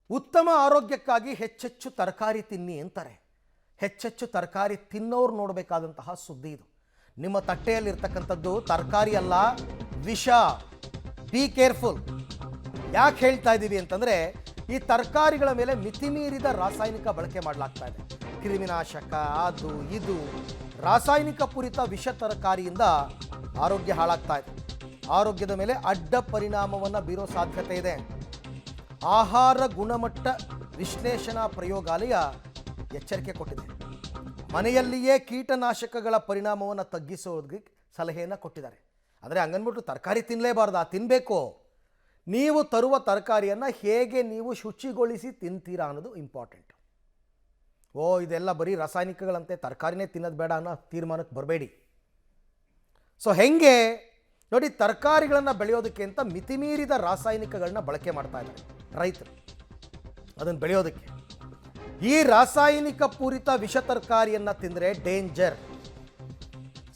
ಉತ್ತಮ ಆರೋಗ್ಯಕ್ಕಾಗಿ ಹೆಚ್ಚೆಚ್ಚು ತರಕಾರಿ ತಿನ್ನಿ ಅಂತಾರೆ. ಹೆಚ್ಚೆಚ್ಚು ತರಕಾರಿ ತಿನ್ನೋರು ನೋಡಬೇಕಾದಂತಹ ಸುದ್ದಿ ಇದು. ನಿಮ್ಮ ತಟ್ಟೆಯಲ್ಲಿರ್ತಕ್ಕಂಥದ್ದು ತರಕಾರಿ ಅಲ್ಲ, ವಿಷ. Be careful. ಯಾಕೆ ಹೇಳ್ತಾ ಇದ್ದೀವಿ ಅಂತಂದರೆ, ಈ ತರಕಾರಿಗಳ ಮೇಲೆ ಮಿತಿಮೀರಿದ ರಾಸಾಯನಿಕ ಬಳಕೆ ಮಾಡಲಾಗ್ತಾ ಇದೆ. ಕ್ರಿಮಿನಾಶಕ, ಅದು ಇದು ರಾಸಾಯನಿಕ ಪೂರಿತ ವಿಷ ತರಕಾರಿಯಿಂದ ಆರೋಗ್ಯ ಹಾಳಾಗ್ತಾ ಇದೆ. ಆರೋಗ್ಯದ ಮೇಲೆ ಅಡ್ಡ ಪರಿಣಾಮವನ್ನು ಬೀರೋ ಸಾಧ್ಯತೆ ಇದೆ. ಆಹಾರ ಗುಣಮಟ್ಟ ವಿಶ್ಲೇಷಣಾ ಪ್ರಯೋಗಾಲಯ ಎಚ್ಚರಿಕೆ ಕೊಟ್ಟಿದೆ. ಮನೆಯಲ್ಲಿಯೇ ಕೀಟನಾಶಕಗಳ ಪರಿಣಾಮವನ್ನು ತಗ್ಗಿಸೋದಕ್ಕೆ ಸಲಹೆಯನ್ನು ಕೊಟ್ಟಿದ್ದಾರೆ. ಅಂದರೆ ಹಂಗನ್ಬಿಟ್ಟು ತರಕಾರಿ ತಿನ್ನಲೇಬಾರ್ದು, ತಿನ್ನಬೇಕು. ನೀವು ತರುವ ತರಕಾರಿಯನ್ನು ಹೇಗೆ ನೀವು ಶುಚಿಗೊಳಿಸಿ ತಿಂತೀರಾ ಅನ್ನೋದು ಇಂಪಾರ್ಟೆಂಟ್. ಇದೆಲ್ಲ ಬರೀ ರಾಸಾಯನಿಕಗಳಂತೆ, ತರಕಾರಿನೇ ತಿನ್ನೋದು ಬೇಡ ಅನ್ನೋ ತೀರ್ಮಾನಕ್ಕೆ ಬರಬೇಡಿ. ಸೊ ಹೆಂಗೆ ನೋಡಿ, ತರಕಾರಿಗಳನ್ನು ಬೆಳೆಯೋದಕ್ಕೆ ಅಂತ ಮಿತಿಮೀರಿದ ರಾಸಾಯನಿಕಗಳನ್ನ ಬಳಕೆ ಮಾಡ್ತಾ ಇದ್ದಾರೆ ರೈತರು ಅದನ್ನು ಬೆಳೆಯೋದಕ್ಕೆ. ಈ ರಾಸಾಯನಿಕ ಪೂರಿತ ವಿಷ ತರಕಾರಿಯನ್ನು ತಿಂದರೆ ಡೇಂಜರ್.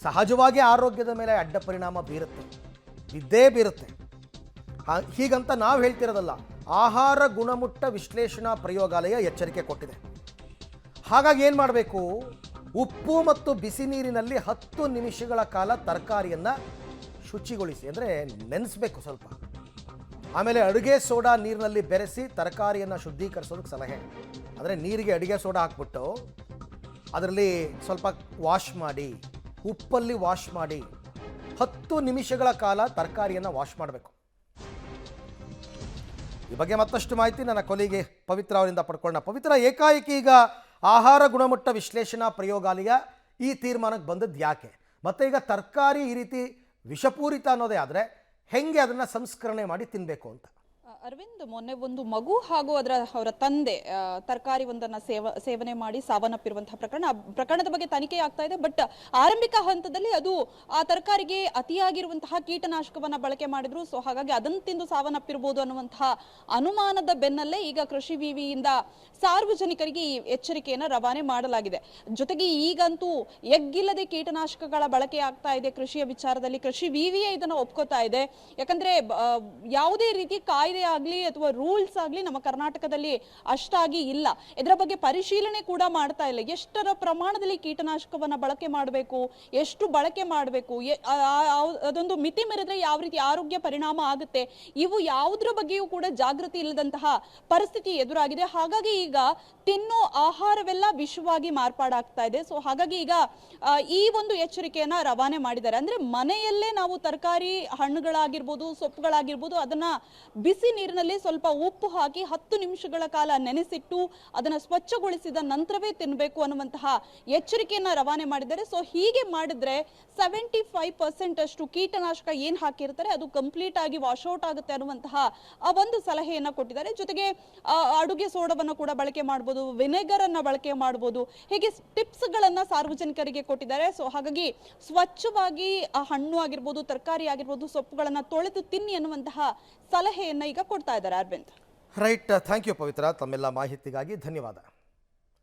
ಸಹಜವಾಗಿ ಆರೋಗ್ಯದ ಮೇಲೆ ಅಡ್ಡ ಪರಿಣಾಮ ಬಿದ್ದೇ ಬೀರುತ್ತೆ. ಹೀಗಂತ ನಾವು ಹೇಳ್ತಿರೋದಲ್ಲ, ಆಹಾರ ಗುಣಮಟ್ಟ ವಿಶ್ಲೇಷಣಾ ಪ್ರಯೋಗಾಲಯ ಎಚ್ಚರಿಕೆ ಕೊಟ್ಟಿದೆ. ಹಾಗಾಗಿ ಏನು ಮಾಡಬೇಕು, ಉಪ್ಪು ಮತ್ತು ಬಿಸಿ ನೀರಿನಲ್ಲಿ 10 ನಿಮಿಷಗಳ ಕಾಲ ತರಕಾರಿಯನ್ನು ಶುಚಿಗೊಳಿಸಿ, ಅಂದರೆ ನೆನೆಸಬೇಕು ಸ್ವಲ್ಪ. ಆಮೇಲೆ ಅಡುಗೆ ಸೋಡಾ ನೀರಿನಲ್ಲಿ ಬೆರೆಸಿ ತರಕಾರಿಯನ್ನು ಶುದ್ಧೀಕರಿಸೋದಕ್ಕೆ ಸಲಹೆ. ಅಂದರೆ ನೀರಿಗೆ ಅಡುಗೆ ಸೋಡಾ ಹಾಕ್ಬಿಟ್ಟು ಅದರಲ್ಲಿ ಸ್ವಲ್ಪ ವಾಶ್ ಮಾಡಿ, ಉಪ್ಪಲ್ಲಿ ವಾಶ್ ಮಾಡಿ 10 ನಿಮಿಷಗಳ ಕಾಲ ತರಕಾರಿಯನ್ನು ವಾಶ್ ಮಾಡಬೇಕು. ಈ ಬಗ್ಗೆ ಮತ್ತಷ್ಟು ಮಾಹಿತಿ ನನ್ನ ಕೊಲಿಗೆ ಪವಿತ್ರ ಅವರಿಂದ ಪಡ್ಕೊಳ್ಳೋಣ. ಪವಿತ್ರ, ಏಕಾಏಕಿ ಈಗ ಆಹಾರ ಗುಣಮಟ್ಟ ವಿಶ್ಲೇಷಣಾ ಪ್ರಯೋಗಾಲಯ ಈ ತೀರ್ಮಾನಕ್ಕೆ ಬಂದದ್ದು ಯಾಕೆ? ಮತ್ತು ಈಗ ತರಕಾರಿ ಈ ರೀತಿ ವಿಷಪೂರಿತ ಅನ್ನೋದೇ ಆದರೆ ಹೆಂಗೆ ಅದನ್ನು ಸಂಸ್ಕರಣೆ ಮಾಡಿ ತಿನ್ನಬೇಕು ಅಂತ? ಅರವಿಂದ್, ಮೊನ್ನೆ ಒಂದು ಮಗು ಹಾಗೂ ಅವರ ತಂದೆ ತರಕಾರಿ ಒಂದನ್ನ ಸೇವನೆ ಮಾಡಿ ಸಾವನ್ನಪ್ಪಿರುವಂತಹ ಪ್ರಕರಣದ ಬಗ್ಗೆ ತನಿಖೆ ಆಗ್ತಾ ಇದೆ. ಬಟ್ ಆರಂಭಿಕ ಹಂತದಲ್ಲಿ ಅದು ಆ ತರಕಾರಿಗೆ ಅತಿಯಾಗಿರುವಂತಹ ಕೀಟನಾಶಕವನ್ನ ಬಳಕೆ ಮಾಡಿದ್ರು. ಸೊ ಹಾಗಾಗಿ ಅದನ್ನು ತಿಂದು ಸಾವನ್ನಪ್ಪಿರಬಹುದು ಅನ್ನುವಂತಹ ಅನುಮಾನದ ಬೆನ್ನಲ್ಲೇ ಈಗ ಕೃಷಿ ವಿವಿಯಿಂದ ಸಾರ್ವಜನಿಕರಿಗೆ ಈ ಎಚ್ಚರಿಕೆಯನ್ನು ರವಾನೆ ಮಾಡಲಾಗಿದೆ. ಜೊತೆಗೆ ಈಗಂತೂ ಎಗ್ಗಿಲ್ಲದೆ ಕೀಟನಾಶಕಗಳ ಬಳಕೆ ಆಗ್ತಾ ಇದೆ ಕೃಷಿಯ ವಿಚಾರದಲ್ಲಿ. ಕೃಷಿ ವಿವಿಯೇ ಇದನ್ನು ಒಪ್ಕೋತಾ ಇದೆ. ಯಾಕಂದ್ರೆ ಯಾವುದೇ ರೀತಿ ಕಾಯ್ದೆ ಆಗ್ಲಿ ಅಥವಾ ರೂಲ್ಸ್ ಆಗ್ಲಿ ನಮ್ಮ ಕರ್ನಾಟಕದಲ್ಲಿ ಅಷ್ಟಾಗಿ ಇಲ್ಲ. ಇದರ ಬಗ್ಗೆ ಪರಿಶೀಲನೆ ಕೂಡ ಮಾಡ್ತಾ ಇಲ್ಲ. ಎಷ್ಟರ ಪ್ರಮಾಣದಲ್ಲಿ ಕೀಟನಾಶಕವನ್ನ ಬಳಕೆ ಮಾಡಬೇಕು, ಎಷ್ಟು ಬಳಕೆ ಮಾಡಬೇಕು, ಅದೊಂದು ಮಿತಿ ಮೀರಿದ್ರೆ ಯಾವ ರೀತಿ ಆರೋಗ್ಯ ಪರಿಣಾಮ ಆಗುತ್ತೆ, ಇವು ಯಾವುದ್ರ ಬಗ್ಗೆಯೂ ಕೂಡ ಜಾಗೃತಿ ಇಲ್ಲದಂತಹ ಪರಿಸ್ಥಿತಿ ಎದುರಾಗಿದೆ. ಹಾಗಾಗಿ ಈಗ ತಿನ್ನೋ ಆಹಾರವೆಲ್ಲ ವಿಷವಾಗಿ ಮಾರ್ಪಾಡಾಗ್ತಾ ಇದೆ. ಸೊ ಹಾಗಾಗಿ ಈಗ ಈ ಒಂದು ಎಚ್ಚರಿಕೆಯನ್ನ ರವಾನೆ ಮಾಡಿದ್ದಾರೆ. ಅಂದ್ರೆ ಮನೆಯಲ್ಲೇ ನಾವು ತರಕಾರಿ, ಹಣ್ಣುಗಳಾಗಿರ್ಬೋದು, ಸೊಪ್ಪುಗಳಾಗಿರ್ಬೋದು, ಅದನ್ನ ಬಿಸಿ ನೀರಿನಲ್ಲಿ ಸ್ವಲ್ಪ ಉಪ್ಪು ಹಾಕಿ 10 ನಿಮಿಷಗಳ ಕಾಲ ನೆನೆಸಿಟ್ಟು ಅದನ್ನ ಸ್ವಚ್ಛಗೊಳಿಸಿದ ನಂತರವೇ ತಿನ್ನಬೇಕು ಅನ್ನುವಂತಹ ಎಚ್ಚರಿಕೆಯನ್ನ ರವಾನೆ ಮಾಡಿದ್ದಾರೆ. ಸೊ ಹೀಗೆ ಮಾಡಿದ್ರೆ 75% ಅಷ್ಟು ಕೀಟನಾಶಕ ಏನ್ ಹಾಕಿರ್ತಾರೆ ಅದು ಕಂಪ್ಲೀಟ್ ಆಗಿ ವಾಶ್ಔಟ್ ಆಗುತ್ತೆ ಅನ್ನುವಂತಹ ಒಂದು ಸಲಹೆಯನ್ನ ಕೊಟ್ಟಿದ್ದಾರೆ. ಜೊತೆಗೆ ಅಡುಗೆ ಸೋಡವನ್ನು ಕೂಡ ಬಳಕೆ ಮಾಡಬಹುದು, ವಿನೆಗರ್ ಅನ್ನ ಬಳಕೆ ಮಾಡಬಹುದು, ಹೀಗೆ ಟಿಪ್ಸ್ ಗಳನ್ನ ಸಾರ್ವಜನಿಕರಿಗೆ ಕೊಟ್ಟಿದ್ದಾರೆ. ಸೊ ಹಾಗಾಗಿ ಸ್ವಚ್ಛವಾಗಿ ಹಣ್ಣು ಆಗಿರ್ಬೋದು, ತರಕಾರಿ ಆಗಿರ್ಬೋದು, ಸೊಪ್ಪುಗಳನ್ನ ತೊಳೆದು ತಿನ್ನಿ ಅನ್ನುವಂತಹ ಸಲಹೆಯನ್ನ ಈಗ ಕೊಡ್ತಾ ಇದ್ದಾರೆ. ಅರವಿಂದ್, ರೈಟ್. ಥ್ಯಾಂಕ್ ಯು ಪವಿತ್ರ, ತಮ್ಮೆಲ್ಲ ಮಾಹಿತಿಗಾಗಿ ಧನ್ಯವಾದ.